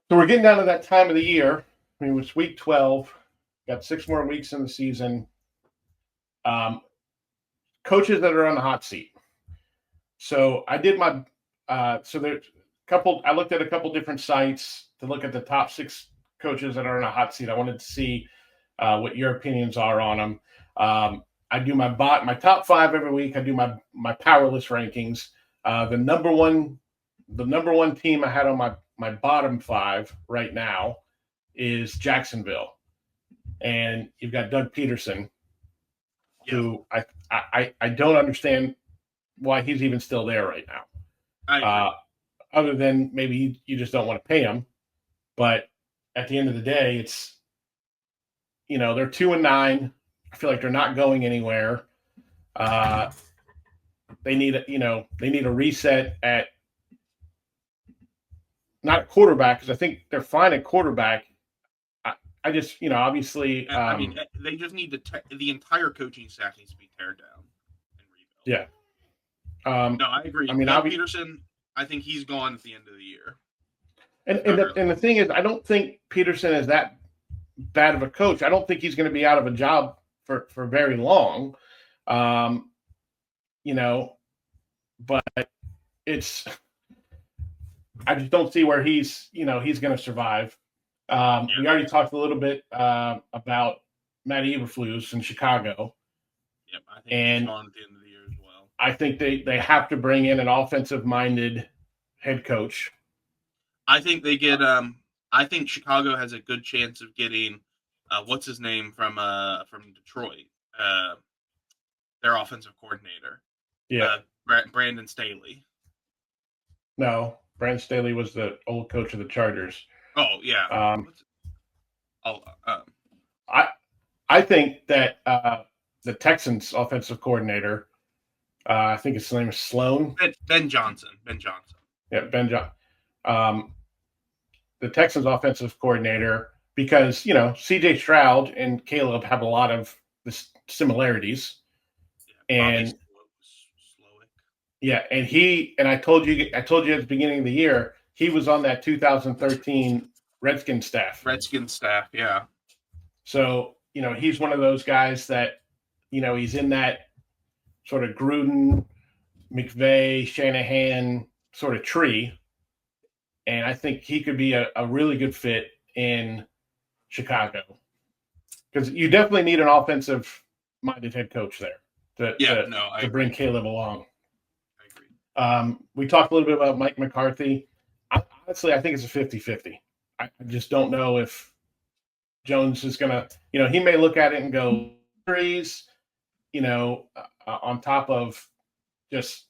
So we're getting down to that time of the year. I mean, it's week 12. Got 6 more weeks in the season. Um, Coaches that are on the hot seat. So I did my so there's a couple. I looked at a couple different sites to look at the top 6 coaches that are in a hot seat. I wanted to see what your opinions are on them. I do my top 5 every week. I do my power list rankings. The number one team I had on my bottom 5 right now is Jacksonville, and you've got Doug Pederson, who I don't understand why he's even still there right now. Other than maybe you just don't want to pay him. But at the end of the day, it's they're 2-9. I feel like they're not going anywhere. They need a reset at not at quarterback, because I think they're fine at quarterback. I just obviously. I mean, they just need the entire coaching staff needs to be teared down and rebuilt. Yeah. No, I agree. I mean, Doug Pederson, I think he's gone at the end of the year. And the thing is, I don't think Pederson is that bad of a coach. I don't think he's going to be out of a job for very long. But I just don't see where he's going to survive. We already talked a little bit about Matt Eberflus in Chicago. Yep, I think he's gone at the end of the year as well. I think they have to bring in an offensive-minded head coach. I think they get. I think Chicago has a good chance of getting what's his name from Detroit, their offensive coordinator. Yeah, Brandon Staley. No, Brandon Staley was the old coach of the Chargers. Oh yeah. I think that the Texans offensive coordinator, I think his name is Sloan. Ben Johnson. Yeah, Ben Johnson. The Texans offensive coordinator, because C.J. Stroud and Caleb have a lot of the similarities, and I told you at the beginning of the year he was on that 2013 Redskins staff. Yeah. So he's one of those guys that he's in that sort of Gruden, McVay, Shanahan sort of tree. And I think he could be a really good fit in Chicago, because you definitely need an offensive-minded head coach there to bring Caleb along. I agree. We talked a little bit about Mike McCarthy. Honestly, I think it's a 50-50. I just don't know if Jones is going to – he may look at it and go, on top of just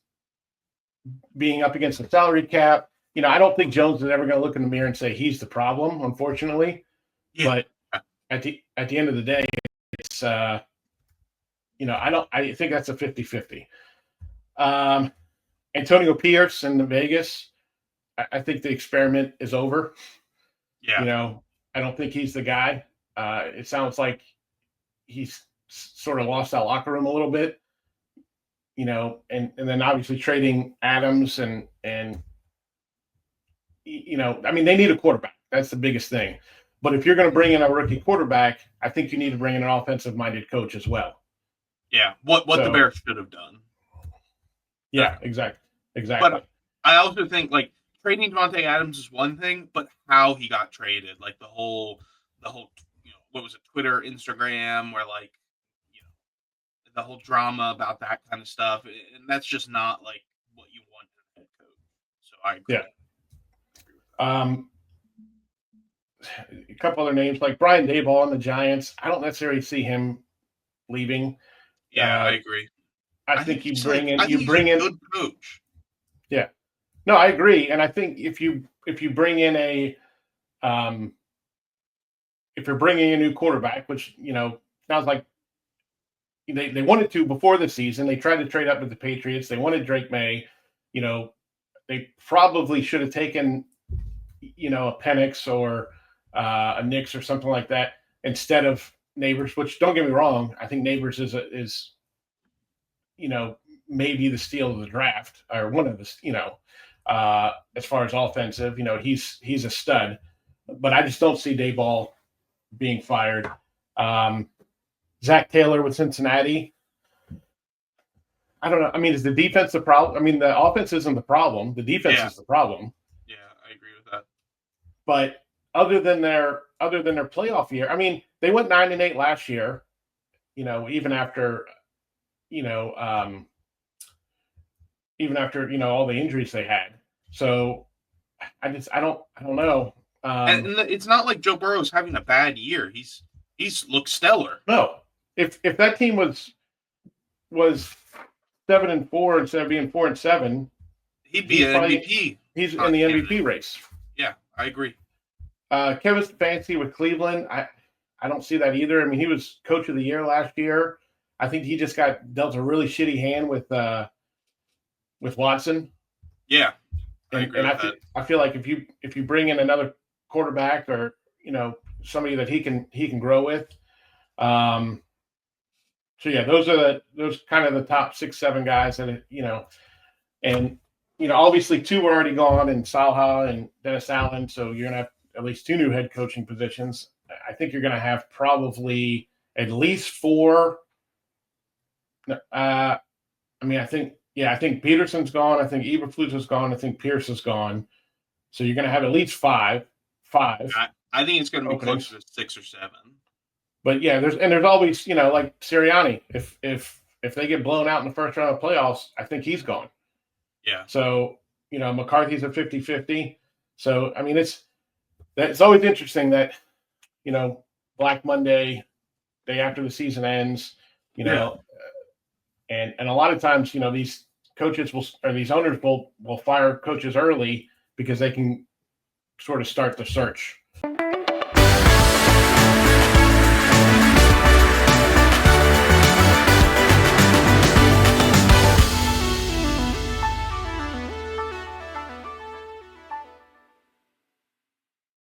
being up against the salary cap. I don't think Jones is ever going to look in the mirror and say he's the problem, unfortunately. Yeah. But at the end of the day, it's I think that's a 50-50. Antonio Pierce in Vegas, I think the experiment is over. Yeah. I don't think he's the guy. It sounds like he's sort of lost that locker room a little bit. And then obviously trading Adams and they need a quarterback. That's the biggest thing. But if you're going to bring in a rookie quarterback, I think you need to bring in an offensive-minded coach as well. Yeah, what the Bears should have done. Yeah, exactly. But I also think trading Devontae Adams is one thing, but how he got traded, the whole what was it, Twitter, Instagram, where the whole drama about that kind of stuff, and that's just not what you want in a head coach. So I agree. Yeah. A couple other names like Brian Daboll on the Giants. I don't necessarily see him leaving. Yeah, I agree. I think you bring in a good coach. Yeah, no, I agree, and I think if you bring in if you're bringing a new quarterback, which sounds like they wanted to before the season, they tried to trade up with the Patriots. They wanted Drake May. They probably should have taken a Penix or a Nix or something like that instead of Neighbors, which, don't get me wrong, I think Neighbors is maybe the steal of the draft, or one of the, as far as offensive, he's a stud. but I just don't see Dayball being fired. Zach Taylor with Cincinnati. I don't know. I mean, is the defense the problem? I mean, the offense isn't the problem. The defense is the problem. Yeah, I agree with that. But other than their playoff year, I mean, they went 9-8 last year. Even after, all the injuries they had. So I don't know. And it's not like Joe Burrow's having a bad year. He's looked stellar. No, if that team was 7-4 instead of being 4-7, he'd be an MVP. He's in the MVP race. Yeah, I agree. Kevin Stefanski with Cleveland, I don't see that either. I mean, he was coach of the year last year. I think he just got dealt a really shitty hand with Watson. Yeah, I agree with that. I feel like if you bring in another quarterback or somebody that he can grow with, so yeah, those kind of the top 6-7 guys that and obviously 2 were already gone, and Salha and Dennis Allen. So you're gonna have at least 2 new head coaching positions. I think you're gonna have probably at least 4. I think Pederson's gone. I think Eberflus is gone. I think Pierce is gone. So you're gonna have at least 5. I think it's gonna be closer to 6 or 7. But yeah, there's always, like Sirianni. If they get blown out in the first round of playoffs, I think he's gone. Yeah. So, McCarthy's a 50-50. So, I mean, it's always interesting that, Black Monday, day after the season ends, and a lot of times, these coaches these owners will fire coaches early because they can sort of start the search.